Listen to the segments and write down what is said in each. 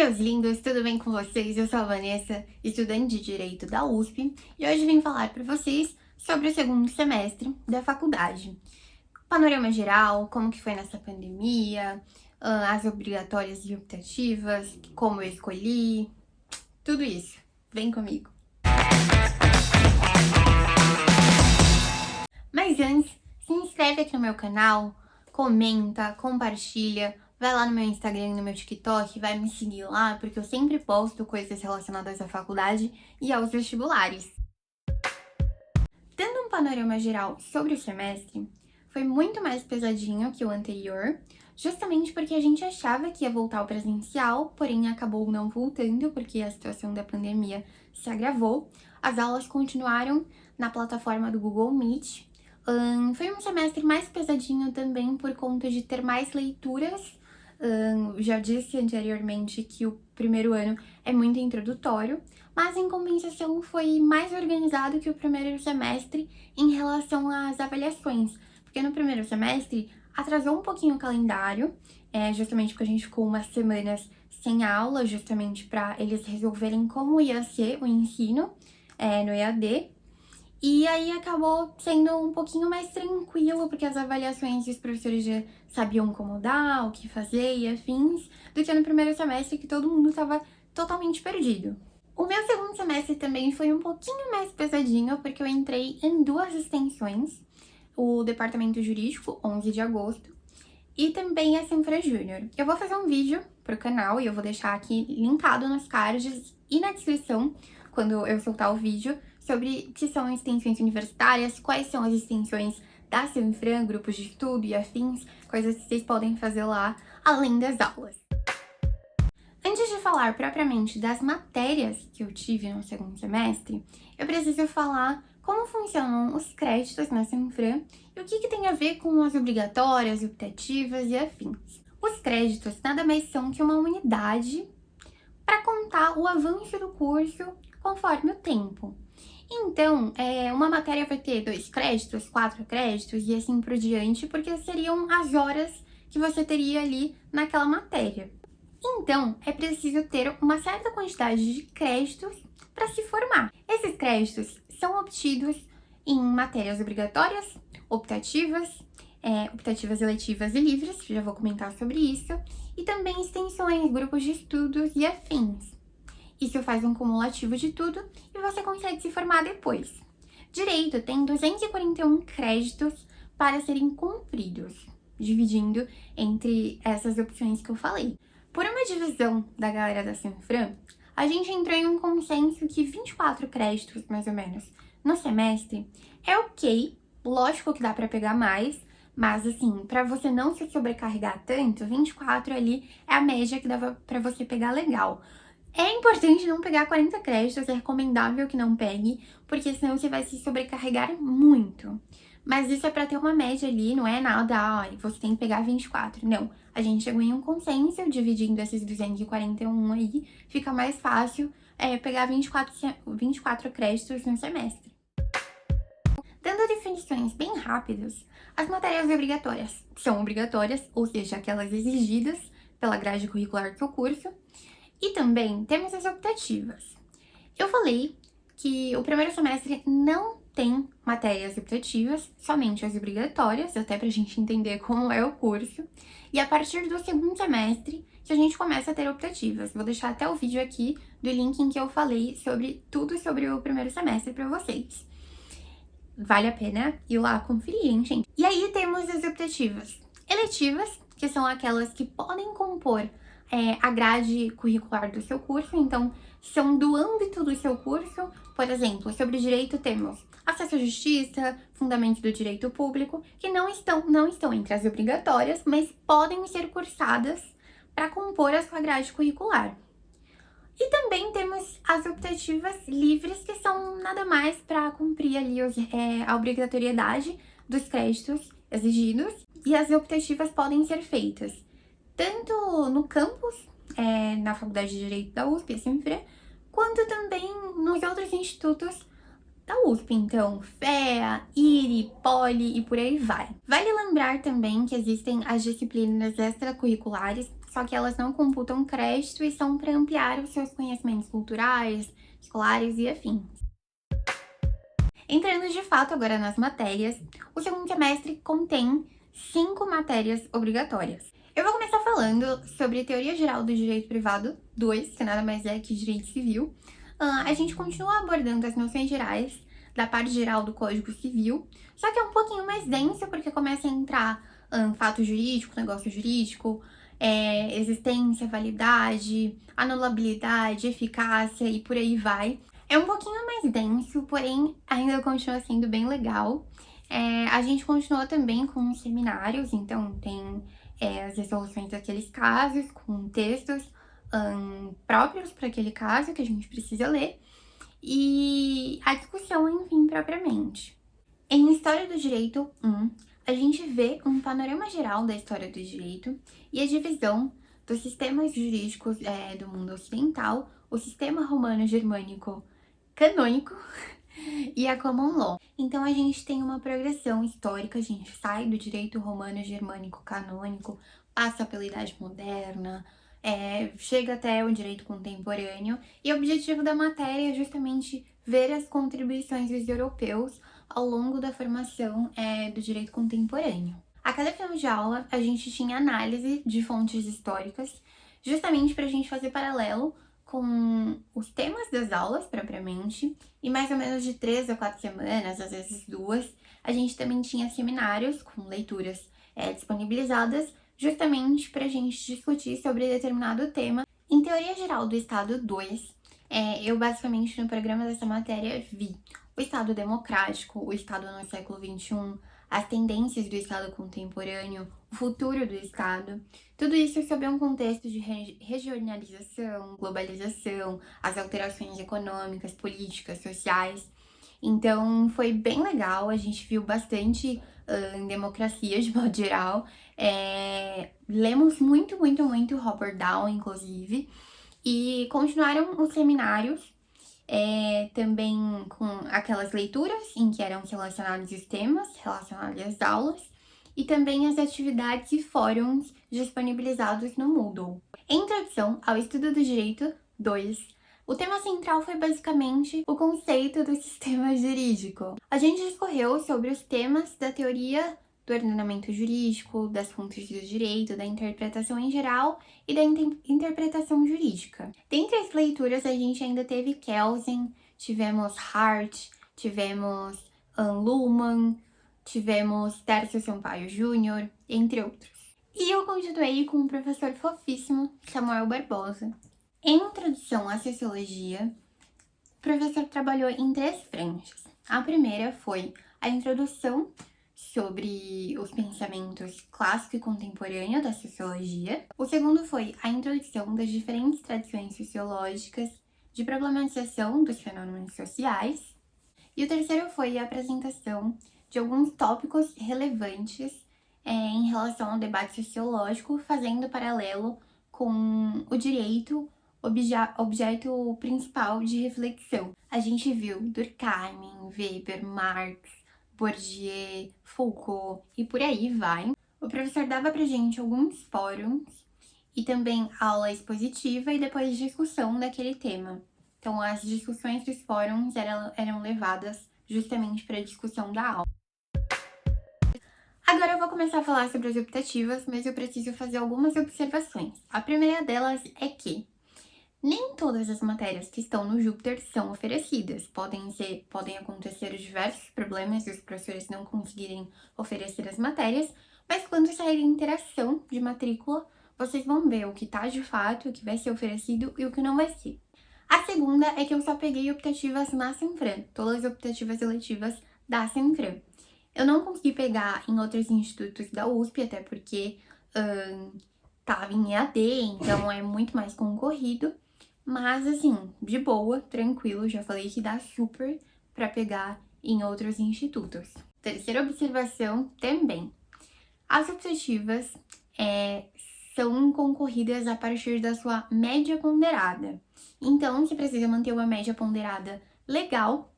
Meus lindos, tudo bem com vocês? Eu sou a Vanessa, estudante de Direito da USP, e hoje vim falar para vocês sobre o segundo semestre da faculdade. Panorama geral, como que foi nessa pandemia, as obrigatórias e optativas, como eu escolhi, tudo isso. Vem comigo! Mas antes, se inscreve aqui no meu canal, comenta, compartilha, vai lá no meu Instagram e no meu TikTok, vai me seguir lá, porque eu sempre posto coisas relacionadas à faculdade e aos vestibulares. Dando um panorama geral sobre o semestre, foi muito mais pesadinho que o anterior, justamente porque a gente achava que ia voltar ao presencial, porém acabou não voltando, porque a situação da pandemia se agravou. As aulas continuaram na plataforma do Google Meet. Foi um semestre mais pesadinho também por conta de ter mais leituras. Já disse anteriormente que o primeiro ano é muito introdutório, mas em compensação foi mais organizado que o primeiro semestre em relação às avaliações, porque no primeiro semestre atrasou um pouquinho o calendário, justamente porque a gente ficou umas semanas sem aula, justamente para eles resolverem como ia ser o ensino no EAD. E aí acabou sendo um pouquinho mais tranquilo, porque as avaliações os professores já sabiam como dar, o que fazer e afins, do que no primeiro semestre que todo mundo estava totalmente perdido. O meu segundo semestre também foi um pouquinho mais pesadinho, porque eu entrei em duas extensões, o Departamento Jurídico, 11 de agosto, e também a Senfra Júnior. Eu vou fazer um vídeo pro canal e eu vou deixar aqui linkado nos cards e na descrição, quando eu soltar o vídeo, sobre o que são extensões universitárias, quais são as extensões da Senfran, grupos de estudo e afins, coisas que vocês podem fazer lá, além das aulas. Antes de falar propriamente das matérias que eu tive no segundo semestre, eu preciso falar como funcionam os créditos na Senfran e o que tem a ver com as obrigatórias, optativas e afins. Os créditos nada mais são que uma unidade para contar o avanço do curso conforme o tempo. Então, uma matéria vai ter 2 créditos, 4 créditos e assim por diante, porque seriam as horas que você teria ali naquela matéria. Então, é preciso ter uma certa quantidade de créditos para se formar. Esses créditos são obtidos em matérias obrigatórias, optativas, optativas eletivas e livres, já vou comentar sobre isso, e também extensões, grupos de estudos e afins. Isso faz um cumulativo de tudo e você consegue se formar depois. Direito tem 241 créditos para serem cumpridos, dividindo entre essas opções que eu falei. Por uma divisão da galera da Senfran, a gente entrou em um consenso que 24 créditos, mais ou menos, no semestre é ok, lógico que dá para pegar mais, mas assim, para você não se sobrecarregar tanto, 24 ali é a média que dava para você pegar legal. É importante não pegar 40 créditos, é recomendável que não pegue, porque senão você vai se sobrecarregar muito. Mas isso é para ter uma média ali, não é nada, você tem que pegar 24. Não, a gente chegou em um consenso, dividindo esses 241 aí, fica mais fácil pegar 24 créditos no semestre. Dando definições bem rápidas, as matérias obrigatórias são obrigatórias, ou seja, aquelas exigidas pela grade curricular do seu curso, e também temos as optativas. Eu falei que o primeiro semestre não tem matérias optativas, somente as obrigatórias, até pra gente entender como é o curso. E a partir do segundo semestre que a gente começa a ter optativas. Vou deixar até o vídeo aqui do link em que eu falei sobre tudo sobre o primeiro semestre pra vocês. Vale a pena ir lá conferir, hein, gente? E aí temos as optativas eletivas, que são aquelas que podem compor a grade curricular do seu curso, então são do âmbito do seu curso. Por exemplo, sobre direito temos acesso à justiça, fundamento do direito público, que não estão entre as obrigatórias, mas podem ser cursadas para compor a sua grade curricular. E também temos as optativas livres, que são nada mais para cumprir ali a obrigatoriedade dos créditos exigidos, e as optativas podem ser feitas tanto no campus, na Faculdade de Direito da USP, a Senfran, quanto também nos outros institutos da USP, então FEA, IRI, Poli e por aí vai. Vale lembrar também que existem as disciplinas extracurriculares, só que elas não computam crédito e são para ampliar os seus conhecimentos culturais, escolares e afins. Entrando de fato agora nas matérias, o segundo semestre contém 5 matérias obrigatórias. Eu vou começar falando sobre Teoria Geral do Direito Privado 2, que nada mais é que Direito Civil. A gente continua abordando as noções gerais da parte geral do Código Civil, só que é um pouquinho mais denso, porque começa a entrar fato jurídico, negócio jurídico, existência, validade, anulabilidade, eficácia e por aí vai. É um pouquinho mais denso, porém ainda continua sendo bem legal. A gente continua também com os seminários, então tem as resoluções daqueles casos, com textos próprios para aquele caso que a gente precisa ler, e a discussão, enfim, propriamente. Em História do Direito 1, a gente vê um panorama geral da história do direito e a divisão dos sistemas jurídicos do mundo ocidental, o sistema romano-germânico canônico e a common law. Então a gente tem uma progressão histórica, a gente sai do direito romano-germânico canônico, passa pela Idade Moderna, chega até o direito contemporâneo, e o objetivo da matéria é justamente ver as contribuições dos europeus ao longo da formação do direito contemporâneo. A cada final de aula, a gente tinha análise de fontes históricas, justamente para a gente fazer paralelo com os temas das aulas, propriamente, e mais ou menos de 3 a 4 semanas, às vezes 2, a gente também tinha seminários com leituras disponibilizadas, justamente para a gente discutir sobre determinado tema. Em Teoria Geral do Estado 2, eu basicamente no programa dessa matéria vi o Estado democrático, o Estado no século XXI, as tendências do Estado contemporâneo, o futuro do Estado, tudo isso sob um contexto de regionalização, globalização, as alterações econômicas, políticas, sociais. Então foi bem legal, a gente viu bastante democracia de modo geral. Lemos muito Robert Down, inclusive, e continuaram os seminários também com aquelas leituras em que eram relacionados os temas, relacionados às aulas, e também as atividades e fóruns disponibilizados no Moodle. Em Introdução ao Estudo do Direito 2, o tema central foi basicamente o conceito do sistema jurídico. A gente discorreu sobre os temas da teoria do ordenamento jurídico, das fontes do direito, da interpretação em geral e da interpretação jurídica. Dentre as leituras, a gente ainda teve Kelsen, tivemos Hart, tivemos Luhmann, tivemos Tércio Sampaio Júnior, entre outros. E eu continuei com o professor fofíssimo Samuel Barbosa. Em Introdução à Sociologia, o professor trabalhou em 3 frentes. A primeira foi a introdução sobre os pensamentos clássico e contemporâneo da sociologia. O segundo foi a introdução das diferentes tradições sociológicas de problematização dos fenômenos sociais. E o terceiro foi a apresentação de alguns tópicos relevantes em relação ao debate sociológico, fazendo paralelo com o direito, objeto principal de reflexão. A gente viu Durkheim, Weber, Marx, Bourdieu, Foucault e por aí vai. O professor dava pra gente alguns fóruns e também aula expositiva e depois discussão daquele tema. Então as discussões dos fóruns eram levadas justamente para a discussão da aula. Agora eu vou começar a falar sobre as optativas, mas eu preciso fazer algumas observações. A primeira delas é que nem todas as matérias que estão no Júpiter são oferecidas. Podem acontecer diversos problemas e os professores não conseguirem oferecer as matérias, mas quando sair a interação de matrícula, vocês vão ver o que tá de fato, o que vai ser oferecido e o que não vai ser. A segunda é que eu só peguei optativas na Senfran, todas as optativas eletivas da Senfran. Eu não consegui pegar em outros institutos da USP, até porque tava em EAD, então é muito mais concorrido. Mas assim, de boa, tranquilo, já falei que dá super pra pegar em outros institutos. Terceira observação também. As optativas são concorridas a partir da sua média ponderada. Então, você precisa manter uma média ponderada legal,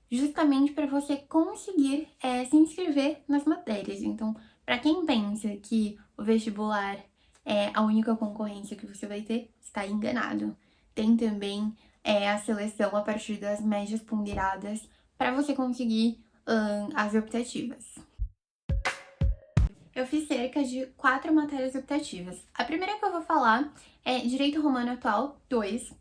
justamente para você conseguir se inscrever nas matérias. Então, para quem pensa que o vestibular é a única concorrência que você vai ter, está enganado. Tem também a seleção a partir das médias ponderadas para você conseguir as optativas. Eu fiz cerca de 4 matérias optativas. A primeira que eu vou falar é Direito Romano Atual 2.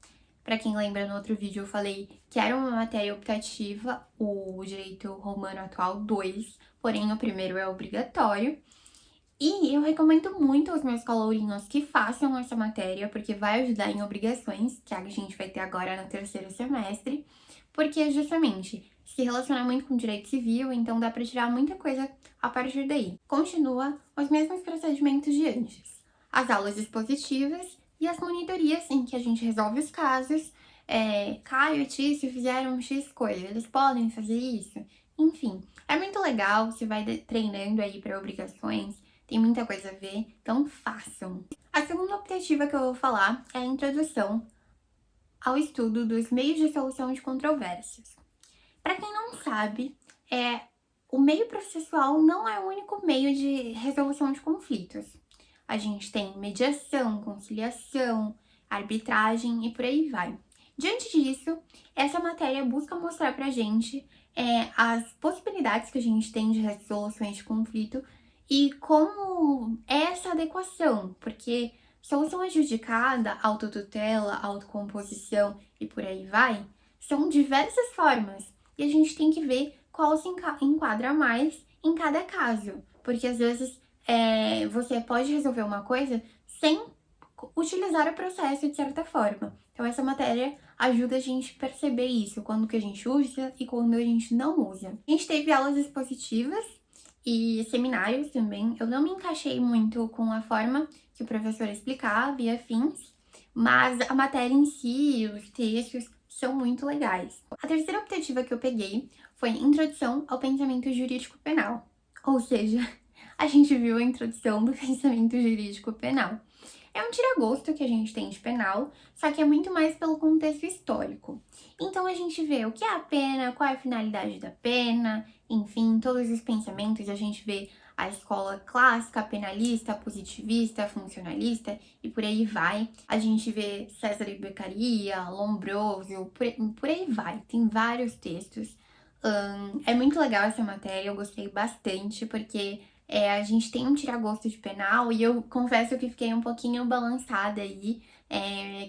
Para quem lembra, no outro vídeo eu falei que era uma matéria optativa, o Direito Romano Atual 2, porém o primeiro é obrigatório. E eu recomendo muito aos meus calourinhos que façam essa matéria, porque vai ajudar em obrigações, que a gente vai ter agora no terceiro semestre, porque justamente se relaciona muito com direito civil, então dá para tirar muita coisa a partir daí. Continua os mesmos procedimentos de antes. As aulas expositivas e as monitorias em que a gente resolve os casos. Caio e Tício fizeram X coisa, eles podem fazer isso? Enfim, é muito legal, você vai treinando aí para obrigações, tem muita coisa a ver, então façam. A segunda optativa que eu vou falar é a introdução ao estudo dos meios de solução de controvérsias. Para quem não sabe, o meio processual não é o único meio de resolução de conflitos. A gente tem mediação, conciliação, arbitragem e por aí vai. Diante disso, essa matéria busca mostrar pra gente as possibilidades que a gente tem de resoluções de conflito e como é essa adequação, porque solução adjudicada, autotutela, autocomposição e por aí vai, são diversas formas e a gente tem que ver qual se enquadra mais em cada caso, porque às vezes você pode resolver uma coisa sem utilizar o processo de certa forma. Então essa matéria ajuda a gente a perceber isso, quando que a gente usa e quando a gente não usa. A gente teve aulas expositivas e seminários também. Eu não me encaixei muito com a forma que o professor explicava e afins, mas a matéria em si, os textos, são muito legais. A terceira optativa que eu peguei foi Introdução ao Pensamento Jurídico Penal, ou seja, a gente viu a introdução do pensamento jurídico penal. É um tira-gosto que a gente tem de penal, só que é muito mais pelo contexto histórico. Então a gente vê o que é a pena, qual é a finalidade da pena, enfim, todos os pensamentos, a gente vê a escola clássica, penalista, positivista, funcionalista e por aí vai. A gente vê César e Beccaria, Lombroso, por aí vai. Tem vários textos. É muito legal essa matéria, eu gostei bastante, porque a gente tem um tira-gosto de penal e eu confesso que fiquei um pouquinho balançada aí,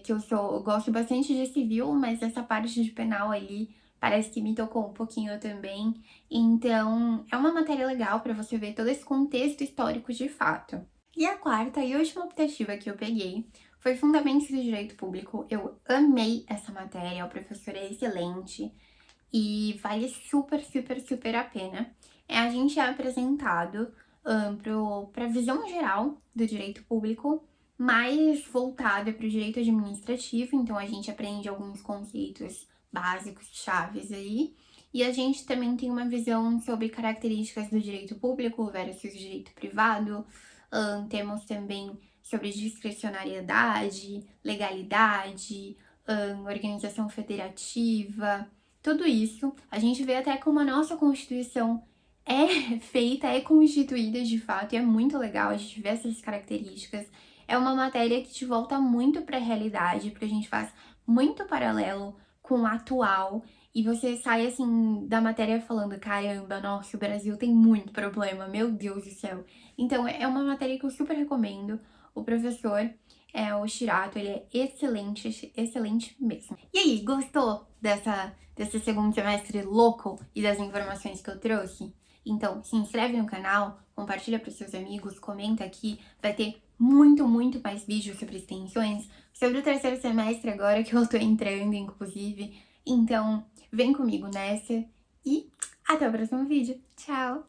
que eu gosto bastante de civil, mas essa parte de penal ali parece que me tocou um pouquinho também. Então, é uma matéria legal para você ver todo esse contexto histórico de fato. E a quarta e última optativa que eu peguei foi Fundamentos do Direito Público. Eu amei essa matéria, o professor é excelente e vale super, super, super a pena. A gente é apresentado para a visão geral do direito público, mais voltada para o direito administrativo, então a gente aprende alguns conceitos básicos, chaves aí, e a gente também tem uma visão sobre características do direito público versus direito privado, temos também sobre discricionariedade, legalidade, organização federativa, tudo isso. A gente vê até como a nossa Constituição é feita, é constituída de fato, e é muito legal a gente ver essas características. É uma matéria que te volta muito para a realidade, porque a gente faz muito paralelo com o atual, e você sai assim da matéria falando, caramba, nossa, o Brasil tem muito problema, meu Deus do céu. Então é uma matéria que eu super recomendo. O professor o Shirato, ele é excelente, excelente mesmo. E aí, gostou desse segundo semestre louco e das informações que eu trouxe? Então, se inscreve no canal, compartilha para seus amigos, comenta aqui, vai ter muito, muito mais vídeos sobre extensões, sobre o terceiro semestre agora que eu tô entrando, inclusive. Então, vem comigo nessa e até o próximo vídeo. Tchau!